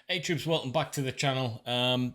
Hey troops, welcome back to the channel.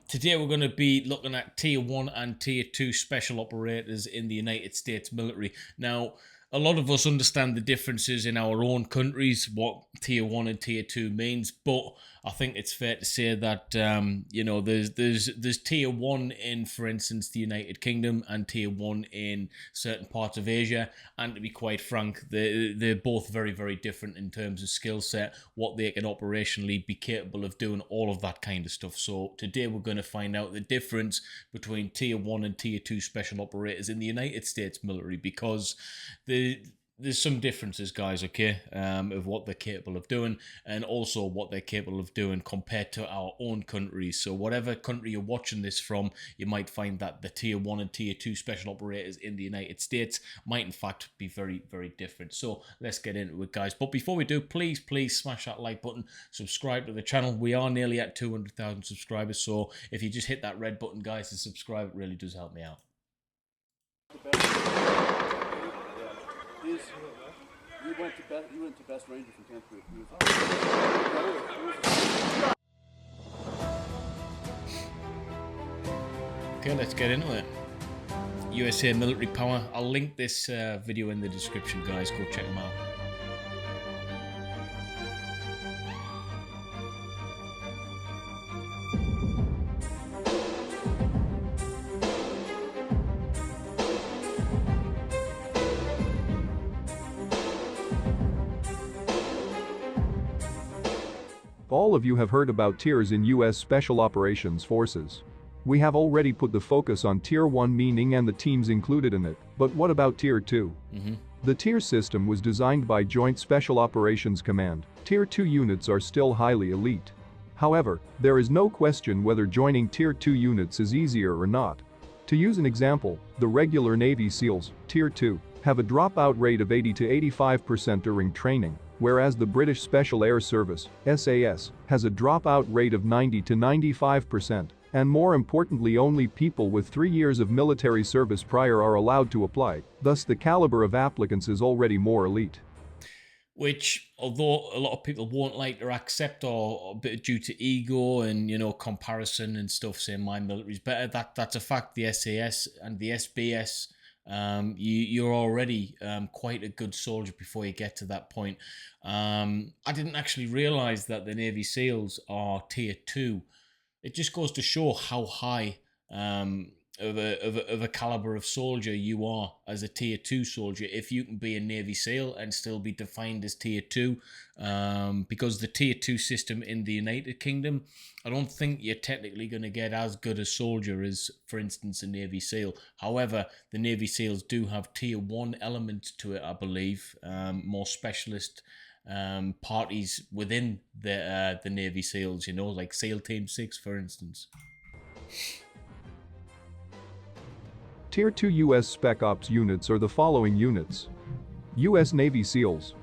Today we're going to be looking at Tier 1 and Tier 2 special operators in the United States military. Now, a lot of us understand the differences in our own countries, what Tier 1 and Tier 2 means, but I think it's fair to say that, there's Tier 1 in, for instance, the United Kingdom and Tier 1 in certain parts of Asia, and to be quite frank, they're both very, very different in terms of skill set, what they can operationally be capable of doing, all of that kind of stuff. So today we're going to find out the difference between Tier 1 and Tier 2 special operators in the United States military, because there's some differences, guys, okay, of what they're capable of doing, and also what they're capable of doing compared to our own countries. So whatever country you're watching this from, you might find that the Tier 1 and Tier 2 special operators in the United States might in fact be very, very different. So let's get into it, guys. But before we do, please smash that like button, subscribe to the channel. We are nearly at 200,000 subscribers, so if you just hit that red button, guys, and subscribe, it really does help me out. You went to best ranger from 10th group. Okay, let's get into it. USA military power. I'll link this video in the description, guys. Go check them out. All of you have heard about tiers in U.S. Special Operations Forces. We have already put the focus on Tier 1 meaning and the teams included in it, but what about Tier 2? The tier system was designed by Joint Special Operations Command. Tier 2 units are still highly elite. However, there is no question whether joining Tier 2 units is easier or not. To use an example, the regular Navy SEALs, Tier 2, have a dropout rate of 80 to 85% during training, whereas the British Special Air Service, SAS, has a dropout rate of 90 to 95%, and more importantly only people with 3 years of military service prior are allowed to apply, thus the caliber of applicants is already more elite. Which, although a lot of people won't like to accept, or a bit due to ego and, comparison and stuff, saying my military's better, that's a fact. The SAS and the SBS, you're already quite a good soldier before you get to that point. I didn't actually realize that the Navy SEALs are Tier 2. It just goes to show how high of a caliber of soldier you are as a Tier 2 soldier if you can be a Navy SEAL and still be defined as Tier 2, because the Tier 2 system in the United Kingdom, I don't think you're technically going to get as good a soldier as, for instance, a Navy SEAL. However, the Navy SEAls do have Tier 1 elements to it, I believe, more specialist parties within the Navy SEALs, like SEAL Team 6, for instance. Tier 2 U.S. Spec Ops units are the following units. U.S. Navy SEALs.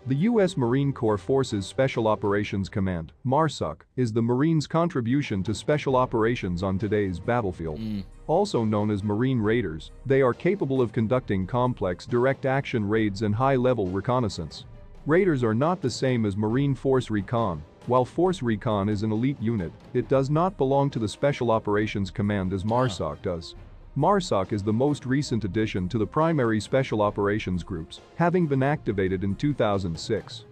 The U.S. Marine Corps Forces Special Operations Command, MARSOC, is the Marines' contribution to special operations on today's battlefield. Also known as Marine Raiders, they are capable of conducting complex direct action raids and high-level reconnaissance. Raiders are not the same as Marine Force Recon. While Force Recon is an elite unit, it does not belong to the Special Operations Command as MARSOC does. MARSOC is the most recent addition to the primary Special Operations groups, having been activated in 2006.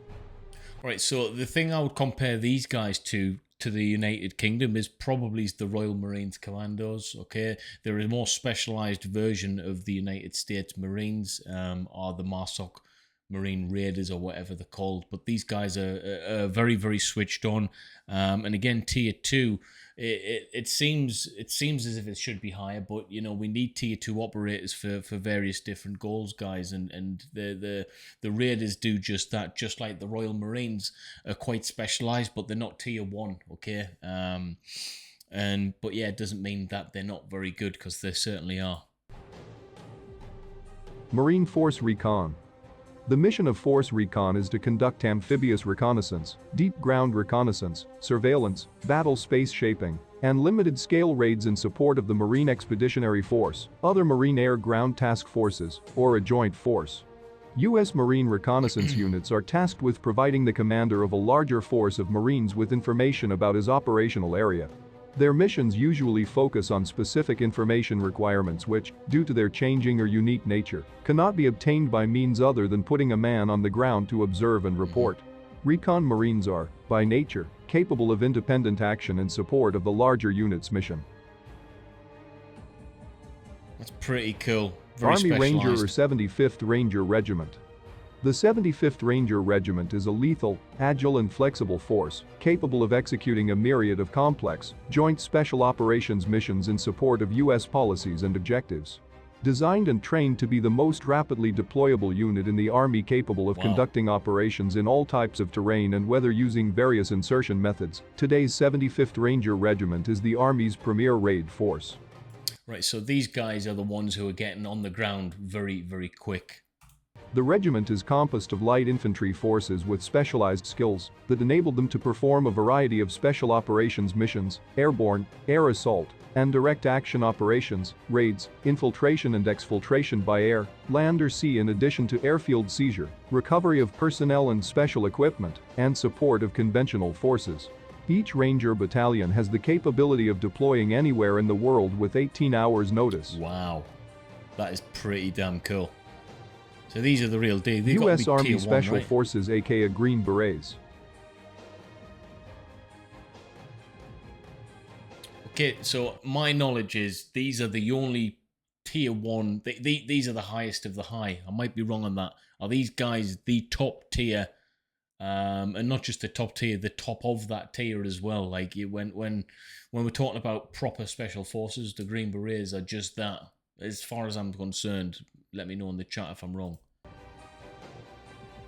Right, so the thing I would compare these guys to the United Kingdom is probably the Royal Marines Commandos, okay? They're a more specialized version of the United States Marines, or the MARSOC Marine Raiders or whatever they're called, but these guys are very, very switched on. And again, Tier 2, it seems as if it should be higher, but we need Tier 2 operators for various different goals, guys, and the Raiders do just that, just like the Royal Marines are quite specialized, but they're not Tier 1, okay? But yeah, it doesn't mean that they're not very good, because they certainly are. Marine Force Recon. The mission of Force Recon is to conduct amphibious reconnaissance, deep ground reconnaissance, surveillance, battle space shaping, and limited-scale raids in support of the Marine Expeditionary Force, other Marine Air Ground Task Forces, or a joint force. U.S. Marine reconnaissance units are tasked with providing the commander of a larger force of Marines with information about his operational area. Their missions usually focus on specific information requirements which, due to their changing or unique nature, cannot be obtained by means other than putting a man on the ground to observe and report. Recon Marines are, by nature, capable of independent action in support of the larger unit's mission. That's pretty cool. Very Army Ranger or specialized. 75th Ranger Regiment. The 75th Ranger Regiment is a lethal, agile and flexible force, capable of executing a myriad of complex, joint special operations missions in support of U.S. policies and objectives. Designed and trained to be the most rapidly deployable unit in the Army, capable of conducting operations in all types of terrain and weather using various insertion methods, today's 75th Ranger Regiment is the Army's premier raid force. Right, so these guys are the ones who are getting on the ground very, very quick. The regiment is composed of light infantry forces with specialized skills that enable them to perform a variety of special operations missions, airborne, air assault, and direct action operations, raids, infiltration and exfiltration by air, land or sea, in addition to airfield seizure, recovery of personnel and special equipment, and support of conventional forces. Each Ranger battalion has the capability of deploying anywhere in the world with 18 hours notice. Wow, that is pretty damn cool. So these are the real deal. U.S. Army Special Forces, aka Green Berets. Okay, so my knowledge is these are the only tier 1, these are the highest of the high. I might be wrong on that. Are these guys the top tier? And not just the top tier, the top of that tier as well. Like when we're talking about proper special forces, the Green Berets are just that. As far as I'm concerned, let me know in the chat if I'm wrong.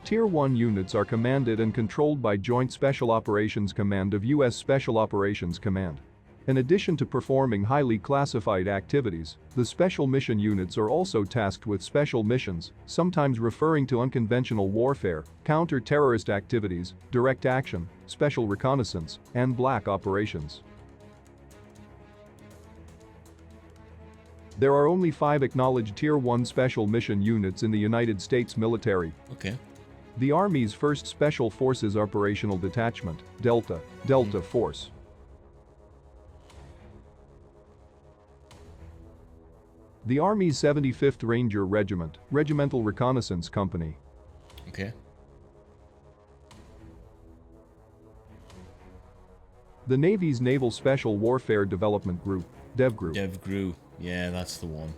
Tier 1 units are commanded and controlled by Joint Special Operations Command of U.S. Special Operations Command. In addition to performing highly classified activities, the special mission units are also tasked with special missions, sometimes referring to unconventional warfare, counter-terrorist activities, direct action, special reconnaissance, and black operations. There are only 5 acknowledged Tier 1 special mission units in the United States military. Okay. The Army's 1st Special Forces Operational Detachment, Delta Force. The Army's 75th Ranger Regiment, Regimental Reconnaissance Company. Okay. The Navy's Naval Special Warfare Development Group, DevGroup. DevGroup, yeah, that's the one.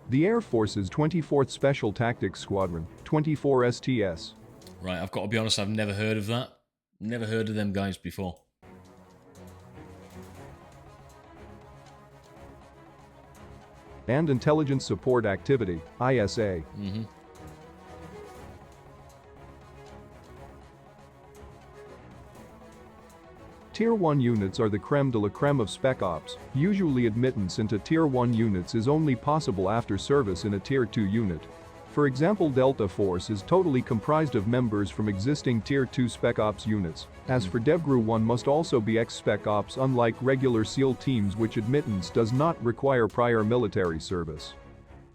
The Air Force's 24th Special Tactics Squadron, 24 STS. Right, I've got to be honest, I've never heard of that. Never heard of them guys before. And Intelligence Support Activity, ISA. Tier 1 units are the creme de la creme of Spec Ops. Usually admittance into Tier 1 units is only possible after service in a Tier 2 unit. For example, Delta Force is totally comprised of members from existing Tier 2 Spec Ops units. As for DevGroup, one must also be ex-Spec Ops, unlike regular SEAL teams, which admittance does not require prior military service.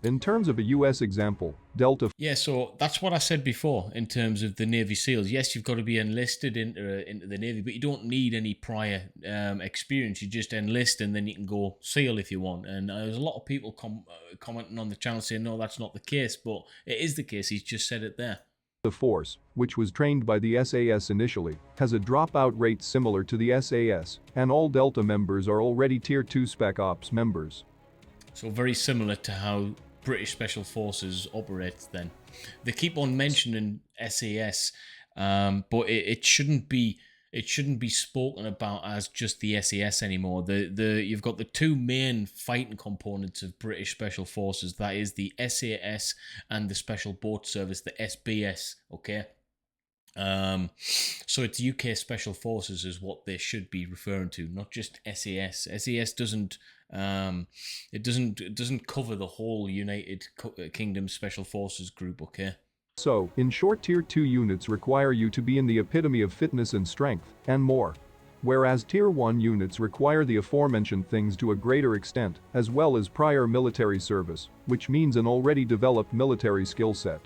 In terms of a US example, Delta... Yeah, so that's what I said before in terms of the Navy SEALs. Yes, you've got to be enlisted into the Navy, but you don't need any prior experience. You just enlist and then you can go SEAL if you want. And there's a lot of people commenting on the channel saying, no, that's not the case, but it is the case. He's just said it there. The force, which was trained by the SAS initially, has a dropout rate similar to the SAS, and all Delta members are already Tier 2 Spec Ops members. So very similar to how British Special Forces operates then. They keep on mentioning SAS, but it shouldn't be spoken about as just the SAS anymore. You've got the two main fighting components of British Special Forces. That is the SAS and the Special Boat Service, the SBS. Okay. So it's UK Special Forces is what they should be referring to, not just SAS. SAS doesn't cover the whole United Kingdom Special Forces group. Okay. So, in short, Tier 2 units require you to be in the epitome of fitness and strength, and more. whereas Tier 1 units require the aforementioned things to a greater extent, as well as prior military service, which means an already developed military skill set.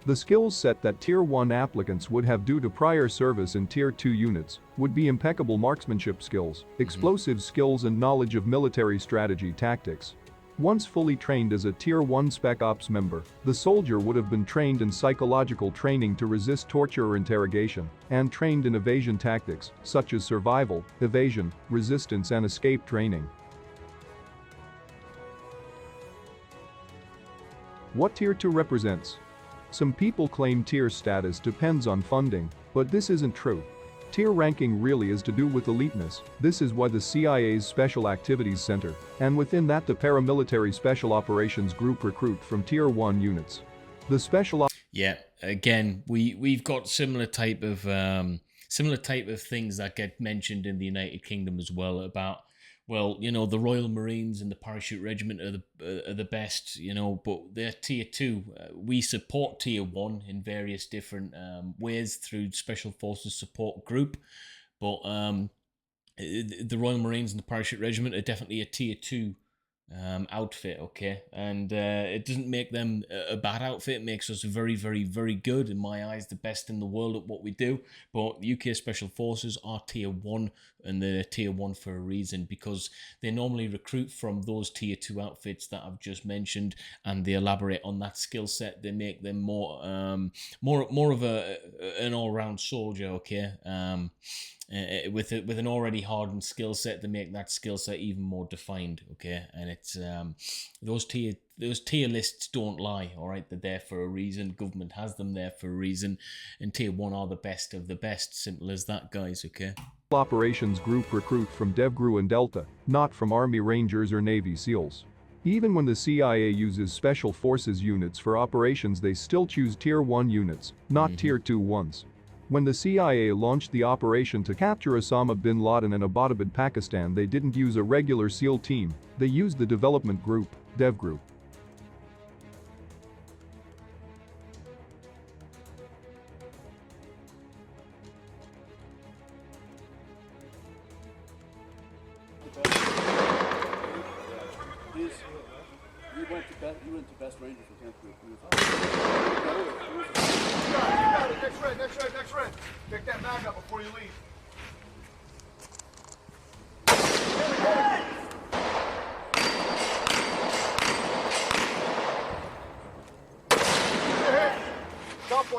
The skills set that Tier 1 applicants would have due to prior service in Tier 2 units would be impeccable marksmanship skills, explosive skills and knowledge of military strategy tactics. Once fully trained as a Tier 1 Spec Ops member, the soldier would have been trained in psychological training to resist torture or interrogation, and trained in evasion tactics, such as survival, evasion, resistance and escape training. What Tier 2 represents? Some people claim tier status depends on funding, but this isn't true. Tier ranking really is to do with eliteness. This is why the CIA's Special Activities Center, and within that the Paramilitary Special Operations Group recruit from Tier 1 units. The special Yeah, again, we've got similar type of things that get mentioned in the United Kingdom as well about, well, you know, the Royal Marines and the Parachute Regiment are the best, you know, but they're Tier 2. We support Tier 1 in various different ways through Special Forces Support Group, but the Royal Marines and the Parachute Regiment are definitely a Tier 2 outfit, okay, and it doesn't make them a bad outfit. It makes us very, very, very good, in my eyes, the best in the world at what we do. But UK Special Forces are Tier 1, and they're Tier 1 for a reason, because they normally recruit from those Tier 2 outfits that I've just mentioned, and they elaborate on that skill set. They make them more of an all-round soldier, okay, with an already hardened skill set, to make that skill set even more defined, okay. And it's those tier lists don't lie, all right. They're there for a reason. Government has them there for a reason, and Tier 1 are the best of the best. Simple as that, guys, okay. Operations Group recruit from DevGru and Delta, not from Army Rangers or Navy SEALs. Even when the CIA uses Special Forces units for operations, they still choose Tier 1 units, not Tier 2 ones. When the CIA launched the operation to capture Osama bin Laden in Abbottabad, Pakistan, they didn't use a regular SEAL team, they used the development group, DevGru. You went to Best Ranger for 10th group. Next red. Pick that bag up before you leave.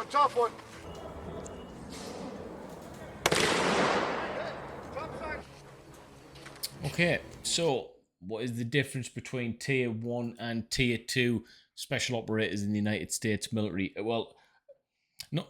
Top one. Okay, so what is the difference between Tier 1 and Tier 2 special operators in the United States military? Well,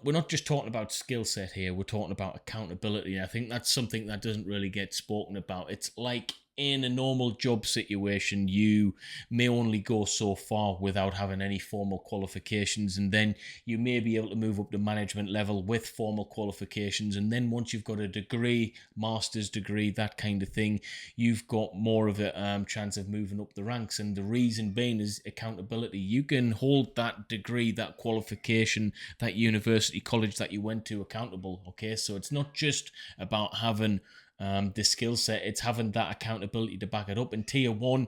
we're not just talking about skill set here, we're talking about accountability. I think that's something that doesn't really get spoken about. It's like in a normal job situation, you may only go so far without having any formal qualifications, and then you may be able to move up to management level with formal qualifications, and then once you've got a degree, master's degree, that kind of thing, you've got more of a chance of moving up the ranks. And the reason being is accountability. You can hold that degree, that qualification, that university, college that you went to accountable, okay? So it's not just about having the skill set, it's having that accountability to back it up. And Tier 1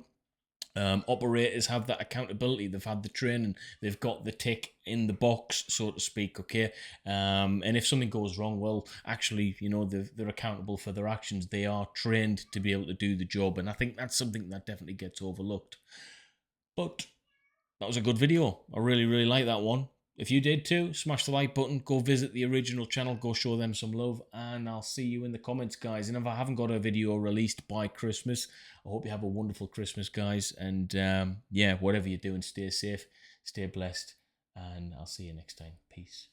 operators have that accountability. They've had the training, they've got the tick in the box, so to speak, okay. And if something goes wrong, well, actually, you know, they're accountable for their actions. They are trained to be able to do the job, and I think that's something that definitely gets overlooked. But that was a good video. I really, really like that one. If you did too, smash the like button, go visit the original channel, go show them some love, and I'll see you in the comments, guys. And if I haven't got a video released by Christmas, I hope you have a wonderful Christmas, guys. And yeah, whatever you're doing, stay safe, stay blessed, and I'll see you next time. Peace.